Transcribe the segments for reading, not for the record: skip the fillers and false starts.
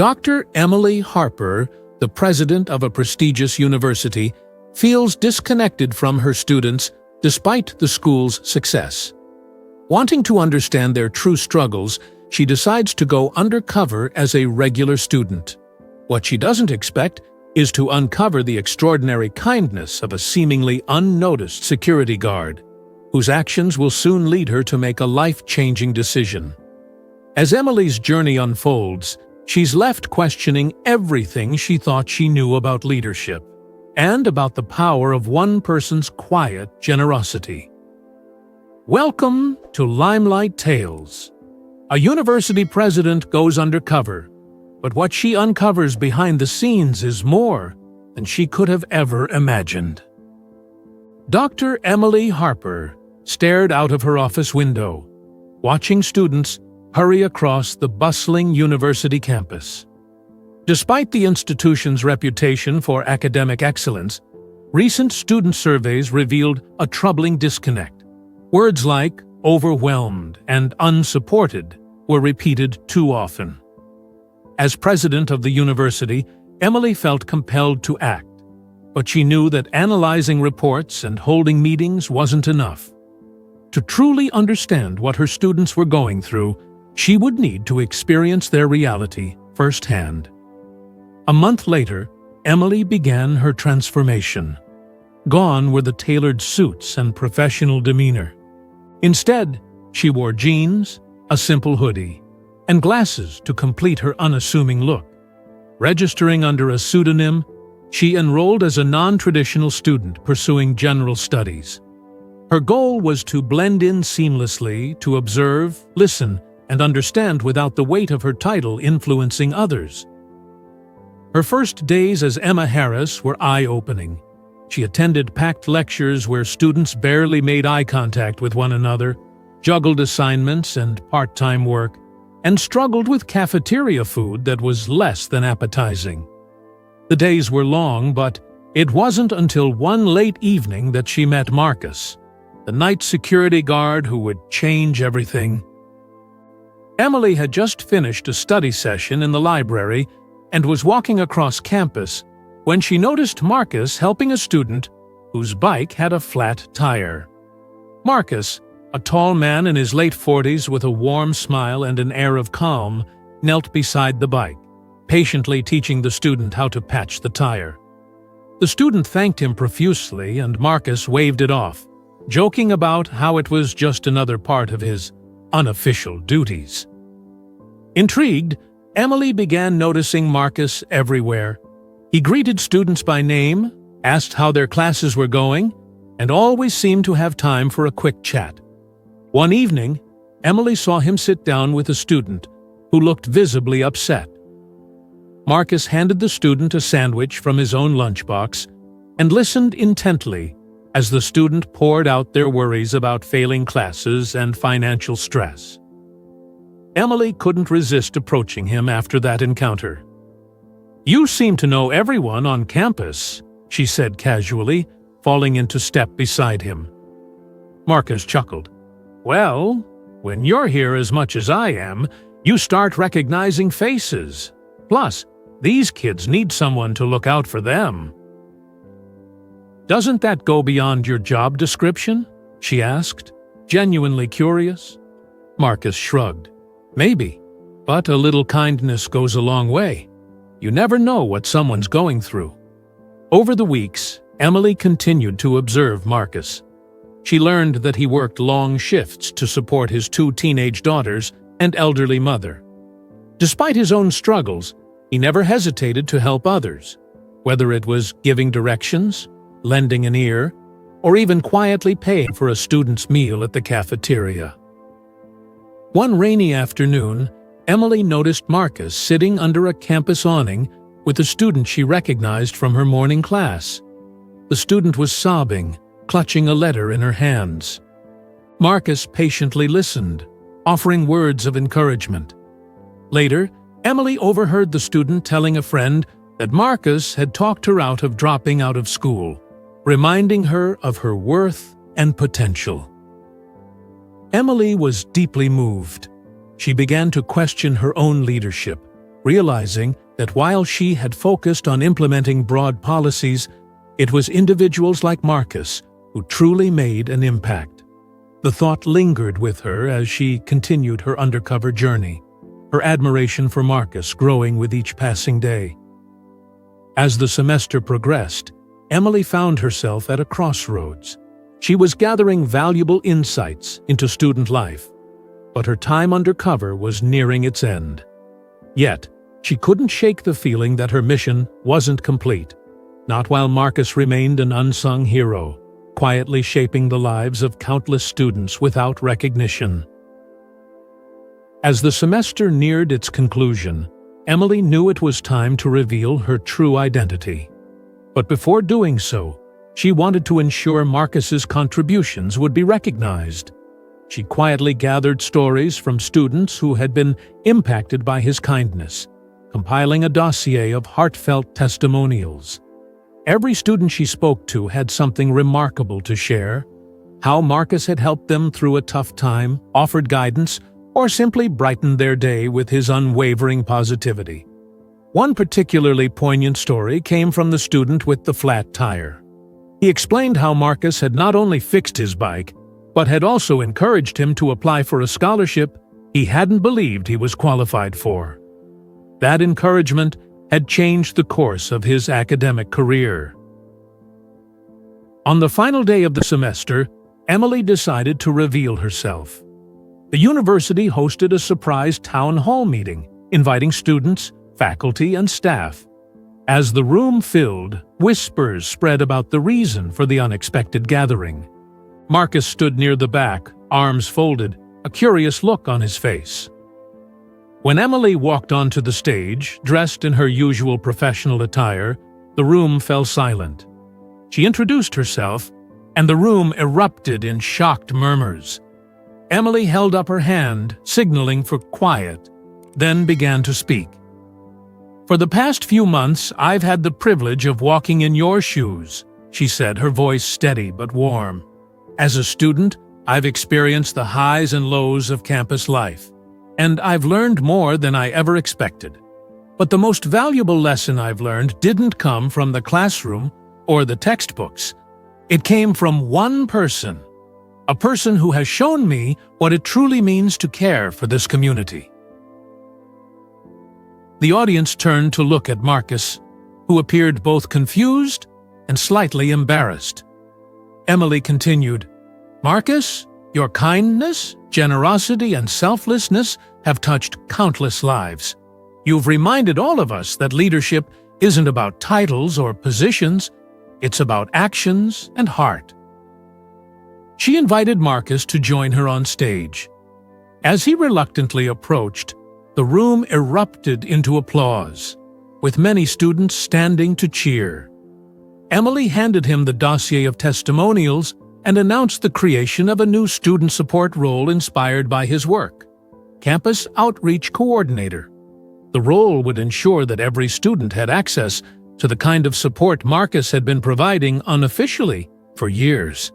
Dr. Emily Harper, the president of a prestigious university, feels disconnected from her students despite the school's success. Wanting to understand their true struggles, she decides to go undercover as a regular student. What she doesn't expect is to uncover the extraordinary kindness of a seemingly unnoticed security guard, whose actions will soon lead her to make a life-changing decision. As Emily's journey unfolds, she's left questioning everything she thought she knew about leadership, and about the power of one person's quiet generosity. Welcome to Limelight Tales. A university president goes undercover, but what she uncovers behind the scenes is more than she could have ever imagined. Dr. Emily Harper stared out of her office window, watching students hurry across the bustling university campus. Despite the institution's reputation for academic excellence, recent student surveys revealed a troubling disconnect. Words like overwhelmed and unsupported were repeated too often. As president of the university, Emily felt compelled to act, but she knew that analyzing reports and holding meetings wasn't enough. To truly understand what her students were going through, she would need to experience their reality firsthand. A month later, Emily began her transformation. Gone were the tailored suits and professional demeanor. Instead, she wore jeans, a simple hoodie, and glasses to complete her unassuming look. Registering under a pseudonym, she enrolled as a non-traditional student pursuing general studies. Her goal was to blend in seamlessly, to observe, listen, and understand without the weight of her title influencing others. Her first days as Emma Harris were eye-opening. She attended packed lectures where students barely made eye contact with one another, juggled assignments and part-time work, and struggled with cafeteria food that was less than appetizing. The days were long, but it wasn't until one late evening that she met Marcus, the night security guard who would change everything. Emily had just finished a study session in the library and was walking across campus when she noticed Marcus helping a student whose bike had a flat tire. Marcus, a tall man in his late 40s with a warm smile and an air of calm, knelt beside the bike, patiently teaching the student how to patch the tire. The student thanked him profusely, and Marcus waved it off, joking about how it was just another part of his unofficial duties. Intrigued, Emily began noticing Marcus everywhere. He greeted students by name, asked how their classes were going, and always seemed to have time for a quick chat. One evening, Emily saw him sit down with a student who looked visibly upset. Marcus handed the student a sandwich from his own lunchbox and listened intently as the student poured out their worries about failing classes and financial stress. Emily couldn't resist approaching him after that encounter. "You seem to know everyone on campus," she said casually, falling into step beside him. Marcus chuckled. "Well, when you're here as much as I am, you start recognizing faces. Plus, these kids need someone to look out for them." "Doesn't that go beyond your job description?" she asked, genuinely curious. Marcus shrugged. "Maybe, but a little kindness goes a long way. You never know what someone's going through." Over the weeks, Emily continued to observe Marcus. She learned that he worked long shifts to support his 2 teenage daughters and elderly mother. Despite his own struggles, he never hesitated to help others, whether it was giving directions, lending an ear, or even quietly paying for a student's meal at the cafeteria. One rainy afternoon, Emily noticed Marcus sitting under a campus awning with a student she recognized from her morning class. The student was sobbing, clutching a letter in her hands. Marcus patiently listened, offering words of encouragement. Later, Emily overheard the student telling a friend that Marcus had talked her out of dropping out of school, reminding her of her worth and potential. Emily was deeply moved. She began to question her own leadership, realizing that while she had focused on implementing broad policies, it was individuals like Marcus who truly made an impact. The thought lingered with her as she continued her undercover journey, her admiration for Marcus growing with each passing day. As the semester progressed, Emily found herself at a crossroads. She was gathering valuable insights into student life, but her time undercover was nearing its end. Yet, she couldn't shake the feeling that her mission wasn't complete, not while Marcus remained an unsung hero, quietly shaping the lives of countless students without recognition. As the semester neared its conclusion, Emily knew it was time to reveal her true identity. But before doing so, she wanted to ensure Marcus's contributions would be recognized. She quietly gathered stories from students who had been impacted by his kindness, compiling a dossier of heartfelt testimonials. Every student she spoke to had something remarkable to share: how Marcus had helped them through a tough time, offered guidance, or simply brightened their day with his unwavering positivity. One particularly poignant story came from the student with the flat tire. He explained how Marcus had not only fixed his bike, but had also encouraged him to apply for a scholarship he hadn't believed he was qualified for. That encouragement had changed the course of his academic career. On the final day of the semester, Emily decided to reveal herself. The university hosted a surprise town hall meeting, inviting students, faculty, and staff. As the room filled, whispers spread about the reason for the unexpected gathering. Marcus stood near the back, arms folded, a curious look on his face. When Emily walked onto the stage, dressed in her usual professional attire, the room fell silent. She introduced herself, and the room erupted in shocked murmurs. Emily held up her hand, signaling for quiet, then began to speak. "For the past few months, I've had the privilege of walking in your shoes," she said, her voice steady but warm. "As a student, I've experienced the highs and lows of campus life, and I've learned more than I ever expected. But the most valuable lesson I've learned didn't come from the classroom or the textbooks. It came from one person, a person who has shown me what it truly means to care for this community." The audience turned to look at Marcus, who appeared both confused and slightly embarrassed. Emily continued, "Marcus, your kindness, generosity, and selflessness have touched countless lives. You've reminded all of us that leadership isn't about titles or positions, it's about actions and heart." She invited Marcus to join her on stage. As he reluctantly approached, the room erupted into applause, with many students standing to cheer. Emily handed him the dossier of testimonials and announced the creation of a new student support role inspired by his work: Campus Outreach Coordinator. The role would ensure that every student had access to the kind of support Marcus had been providing unofficially for years.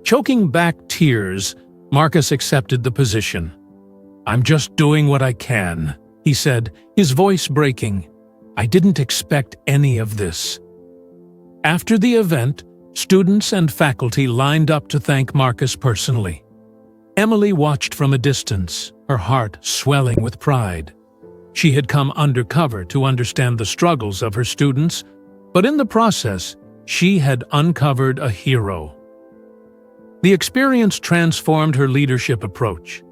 Choking back tears, Marcus accepted the position. "I'm just doing what I can," he said, his voice breaking. "I didn't expect any of this." After the event, students and faculty lined up to thank Marcus personally. Emily watched from a distance, her heart swelling with pride. She had come undercover to understand the struggles of her students, but in the process, she had uncovered a hero. The experience transformed her leadership approach.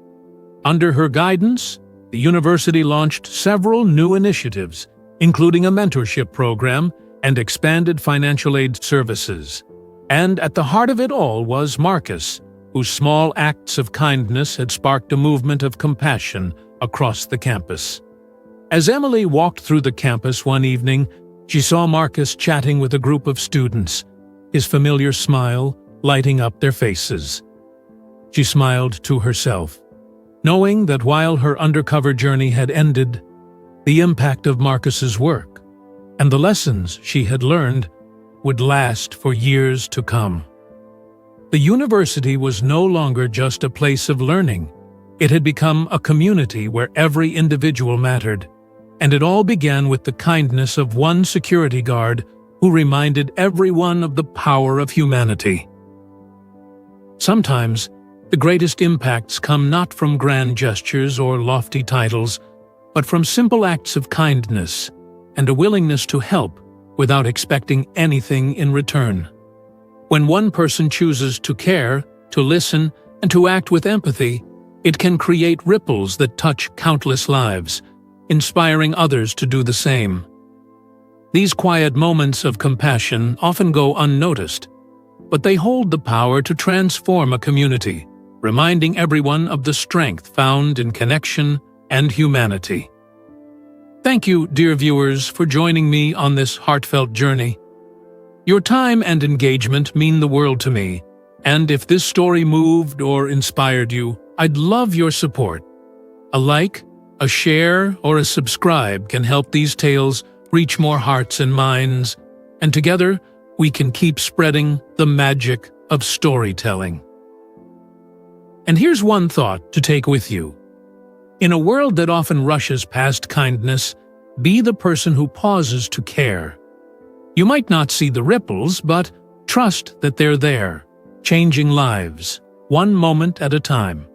Under her guidance, the university launched several new initiatives, including a mentorship program and expanded financial aid services. And at the heart of it all was Marcus, whose small acts of kindness had sparked a movement of compassion across the campus. As Emily walked through the campus one evening, she saw Marcus chatting with a group of students, his familiar smile lighting up their faces. She smiled to herself, knowing that while her undercover journey had ended, the impact of Marcus's work and the lessons she had learned would last for years to come. The university was no longer just a place of learning. It had become a community where every individual mattered, and it all began with the kindness of one security guard who reminded everyone of the power of humanity. Sometimes, the greatest impacts come not from grand gestures or lofty titles, but from simple acts of kindness and a willingness to help without expecting anything in return. When one person chooses to care, to listen, and to act with empathy, it can create ripples that touch countless lives, inspiring others to do the same. These quiet moments of compassion often go unnoticed, but they hold the power to transform a community, reminding everyone of the strength found in connection and humanity. Thank you, dear viewers, for joining me on this heartfelt journey. Your time and engagement mean the world to me, and if this story moved or inspired you, I'd love your support. A like, a share, or a subscribe can help these tales reach more hearts and minds, and together we can keep spreading the magic of storytelling. And here's one thought to take with you. In a world that often rushes past kindness, be the person who pauses to care. You might not see the ripples, but trust that they're there, changing lives, one moment at a time.